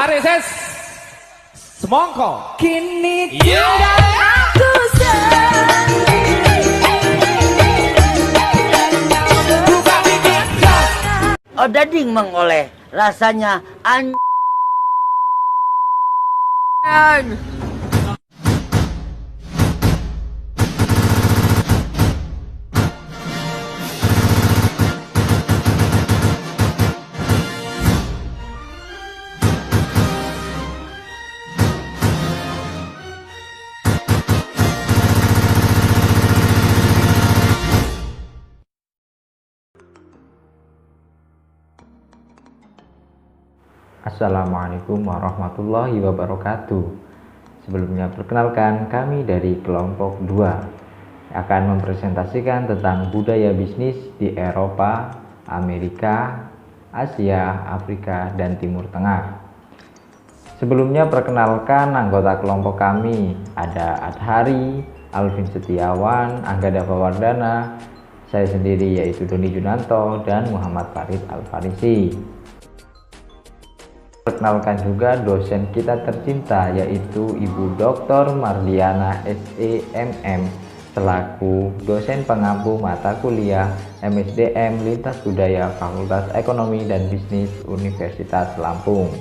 Mari ses semongko. Kini tinggal aku Odading mengoleh rasanya Assalamualaikum warahmatullahi wabarakatuh. Sebelumnya perkenalkan, kami dari kelompok 2 akan mempresentasikan tentang budaya bisnis di Eropa, Amerika, Asia, Afrika, dan Timur Tengah. Sebelumnya perkenalkan anggota kelompok kami, ada Adhari, Alvin Setiawan, Anggada Pawardana, saya sendiri yaitu Doni Junanto, dan Muhammad Farid Al-Farisi. Perkenalkan juga dosen kita tercinta yaitu Ibu Dr. Mardiana SEMM selaku dosen pengampu mata kuliah MSDM Lintas Budaya Fakultas Ekonomi dan Bisnis Universitas Lampung.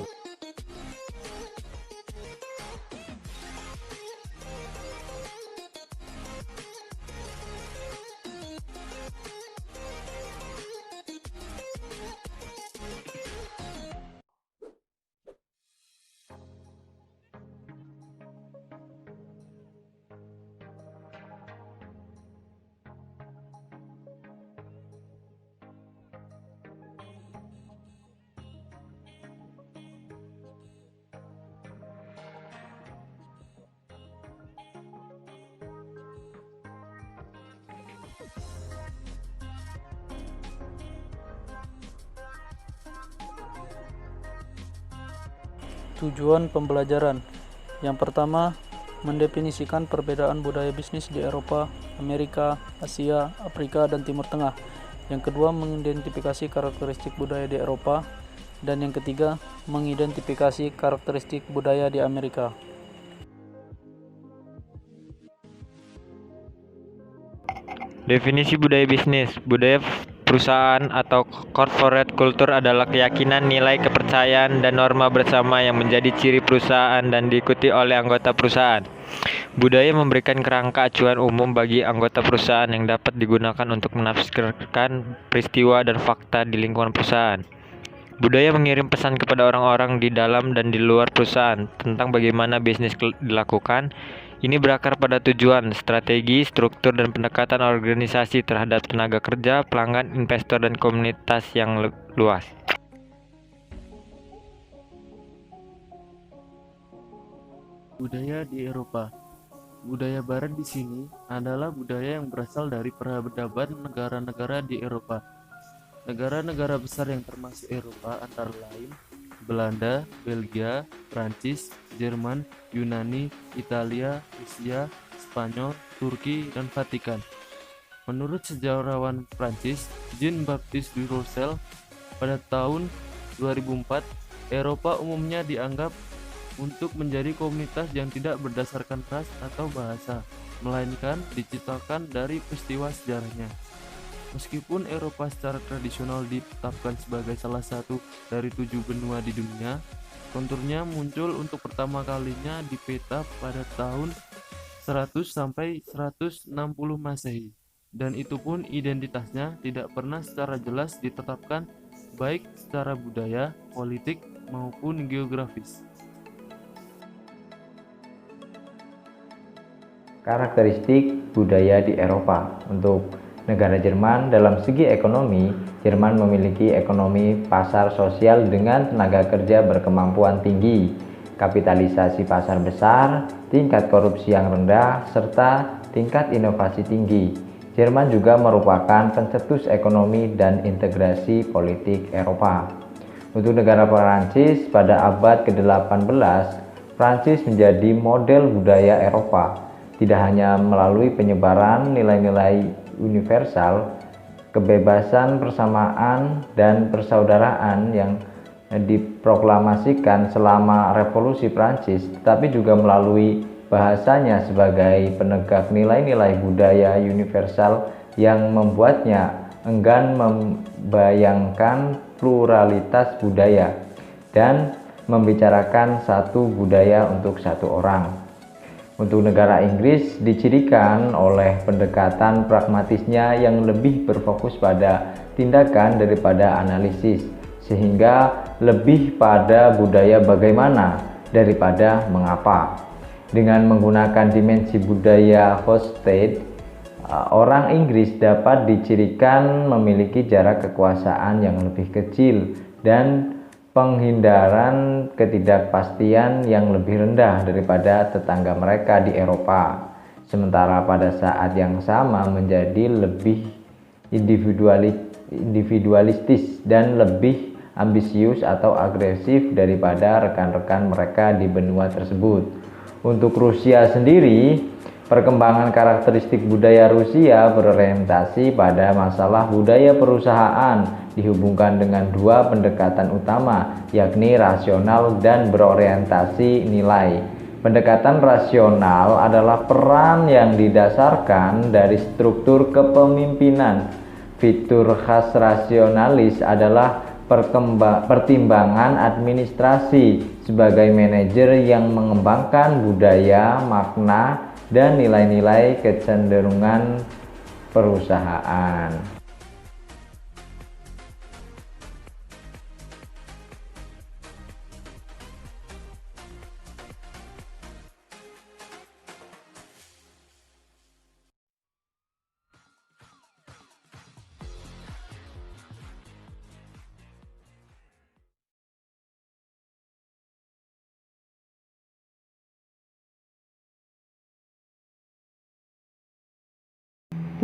Tujuan pembelajaran. Yang pertama, mendefinisikan perbedaan budaya bisnis di Eropa, Amerika, Asia, Afrika, dan Timur Tengah. Yang kedua, mengidentifikasi karakteristik budaya di Eropa. Dan yang ketiga, mengidentifikasi karakteristik budaya di Amerika. Definisi budaya bisnis. Budaya perusahaan atau corporate culture adalah keyakinan, nilai, kepercayaan, dan norma bersama yang menjadi ciri perusahaan dan diikuti oleh anggota perusahaan. Budaya memberikan kerangka acuan umum bagi anggota perusahaan yang dapat digunakan untuk menafsirkan peristiwa dan fakta di lingkungan perusahaan. Budaya mengirim pesan kepada orang-orang di dalam dan di luar perusahaan tentang bagaimana bisnis dilakukan. Ini berakar pada tujuan, strategi, struktur, dan pendekatan organisasi terhadap tenaga kerja, pelanggan, investor, dan komunitas yang luas. Budaya di Eropa. Budaya Barat di sini adalah budaya yang berasal dari peradaban negara-negara di Eropa. Negara-negara besar yang termasuk Eropa antara lain Belanda, Belgia, Prancis, Jerman, Yunani, Italia, Rusia, Spanyol, Turki, dan Vatikan. Menurut sejarawan Prancis Jean-Baptiste du Rosel, pada tahun 2004, Eropa umumnya dianggap untuk menjadi komunitas yang tidak berdasarkan ras atau bahasa, melainkan diciptakan dari peristiwa sejarahnya. Meskipun Eropa secara tradisional ditetapkan sebagai salah satu dari 7 benua di dunia, konturnya muncul untuk pertama kalinya di peta pada tahun 100 sampai 160 Masehi, dan itu pun identitasnya tidak pernah secara jelas ditetapkan baik secara budaya, politik, maupun geografis. Karakteristik budaya di Eropa. Untuk negara Jerman, dalam segi ekonomi, Jerman memiliki ekonomi pasar sosial dengan tenaga kerja berkemampuan tinggi, kapitalisasi pasar besar, tingkat korupsi yang rendah, serta tingkat inovasi tinggi. Jerman juga merupakan pencetus ekonomi dan integrasi politik Eropa. Untuk negara Perancis, pada abad ke-18, Prancis menjadi model budaya Eropa, tidak hanya melalui penyebaran nilai-nilai universal, kebebasan, persamaan, dan persaudaraan yang diproklamasikan selama Revolusi Prancis, tetapi juga melalui bahasanya sebagai penegak nilai-nilai budaya universal yang membuatnya enggan membayangkan pluralitas budaya dan membicarakan satu budaya untuk satu orang. Untuk negara Inggris dicirikan oleh pendekatan pragmatisnya yang lebih berfokus pada tindakan daripada analisis, sehingga lebih pada budaya bagaimana daripada mengapa. Dengan menggunakan dimensi budaya host state, orang Inggris dapat dicirikan memiliki jarak kekuasaan yang lebih kecil dan penghindaran ketidakpastian yang lebih rendah daripada tetangga mereka di Eropa, sementara pada saat yang sama menjadi lebih individualistis dan lebih ambisius atau agresif daripada rekan-rekan mereka di benua tersebut. Untuk Rusia sendiri, perkembangan karakteristik budaya Rusia berorientasi pada masalah budaya perusahaan dihubungkan dengan dua pendekatan utama, yakni rasional dan berorientasi nilai. Pendekatan rasional adalah peran yang didasarkan dari struktur kepemimpinan. Fitur khas rasionalis adalah pertimbangan administrasi sebagai manajer yang mengembangkan budaya, makna, dan nilai-nilai kecenderungan perusahaan.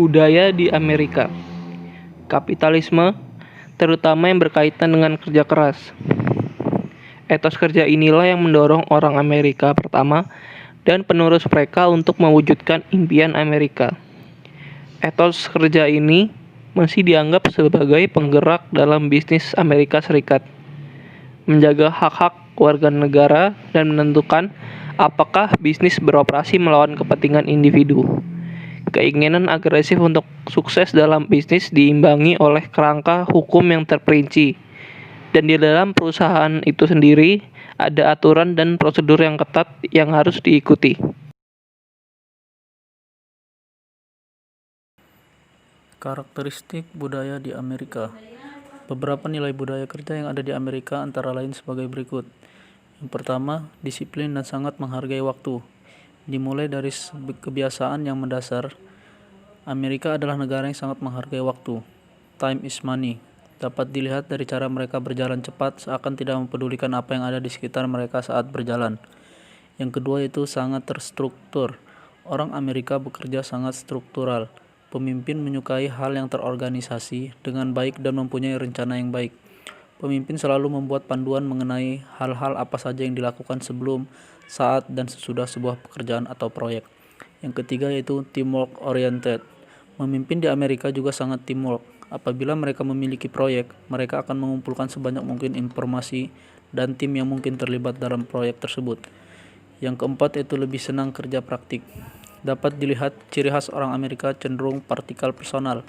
Budaya di Amerika. Kapitalisme, terutama yang berkaitan dengan kerja keras. Etos kerja inilah yang mendorong orang Amerika pertama dan penerus mereka untuk mewujudkan impian Amerika. Etos kerja ini masih dianggap sebagai penggerak dalam bisnis Amerika Serikat, menjaga hak-hak warga negara dan menentukan apakah bisnis beroperasi melawan kepentingan individu. Keinginan agresif untuk sukses dalam bisnis diimbangi oleh kerangka hukum yang terperinci, dan di dalam perusahaan itu sendiri ada aturan dan prosedur yang ketat yang harus diikuti. Karakteristik budaya di Amerika. Beberapa nilai budaya kerja yang ada di Amerika antara lain sebagai berikut. Yang pertama, disiplin dan sangat menghargai waktu. Dimulai dari kebiasaan yang mendasar, Amerika adalah negara yang sangat menghargai waktu. Time is money. Dapat dilihat dari cara mereka berjalan cepat seakan tidak mempedulikan apa yang ada di sekitar mereka saat berjalan. Yang kedua yaitu sangat terstruktur. Orang Amerika bekerja sangat struktural. Pemimpin menyukai hal yang terorganisasi dengan baik dan mempunyai rencana yang baik. Pemimpin selalu membuat panduan mengenai hal-hal apa saja yang dilakukan sebelum, saat, dan sesudah sebuah pekerjaan atau proyek. Yang ketiga yaitu teamwork oriented. Memimpin di Amerika juga sangat teamwork. Apabila mereka memiliki proyek, mereka akan mengumpulkan sebanyak mungkin informasi dan tim yang mungkin terlibat dalam proyek tersebut. Yang keempat yaitu lebih senang kerja praktik. Dapat dilihat ciri khas orang Amerika cenderung partikal personal.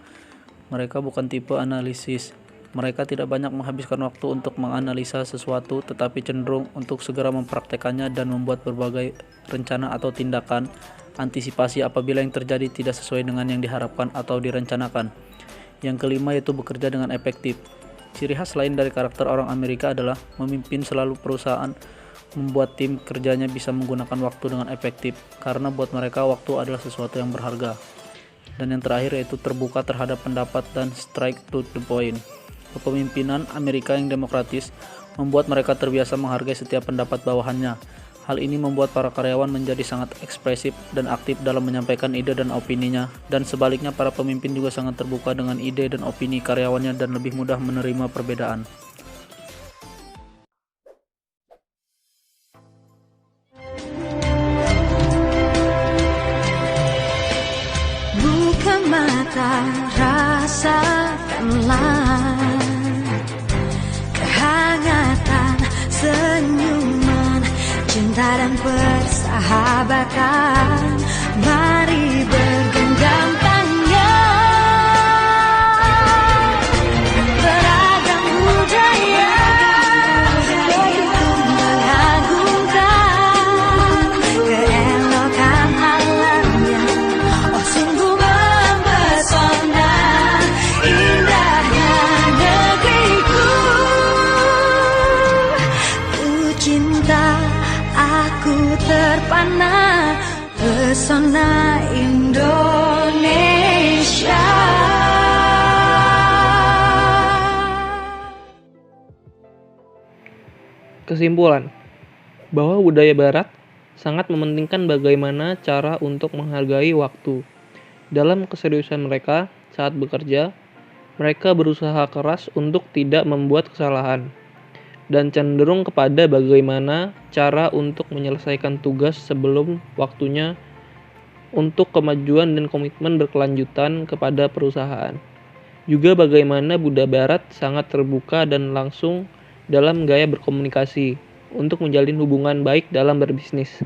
Mereka bukan tipe analisis. Mereka tidak banyak menghabiskan waktu untuk menganalisa sesuatu, tetapi cenderung untuk segera mempraktekannya dan membuat berbagai rencana atau tindakan antisipasi apabila yang terjadi tidak sesuai dengan yang diharapkan atau direncanakan. Yang kelima yaitu bekerja dengan efektif. Ciri khas lain dari karakter orang Amerika adalah memimpin selalu perusahaan, membuat tim kerjanya bisa menggunakan waktu dengan efektif, karena buat mereka waktu adalah sesuatu yang berharga. Dan yang terakhir yaitu terbuka terhadap pendapat dan straight to the point. Kepemimpinan Amerika yang demokratis membuat mereka terbiasa menghargai setiap pendapat bawahannya. Hal ini membuat para karyawan menjadi sangat ekspresif dan aktif dalam menyampaikan ide dan opininya, dan sebaliknya para pemimpin juga sangat terbuka dengan ide dan opini karyawannya dan lebih mudah menerima perbedaan. Buka mata, rasakanlah kehangatan cinta dan persahabatan. Mari bergenggam tangan. Beragam budaya begitu mengagumkan keelokan alamnya. Oh sungguh mempesona indahnya negeriku. Ku cinta, aku terpana pesona Indonesia. Kesimpulan, bahwa budaya barat sangat mementingkan bagaimana cara untuk menghargai waktu. Dalam keseriusan mereka saat bekerja, mereka berusaha keras untuk tidak membuat kesalahan dan cenderung kepada bagaimana cara untuk menyelesaikan tugas sebelum waktunya untuk kemajuan dan komitmen berkelanjutan kepada perusahaan. Juga bagaimana budaya barat sangat terbuka dan langsung dalam gaya berkomunikasi untuk menjalin hubungan baik dalam berbisnis.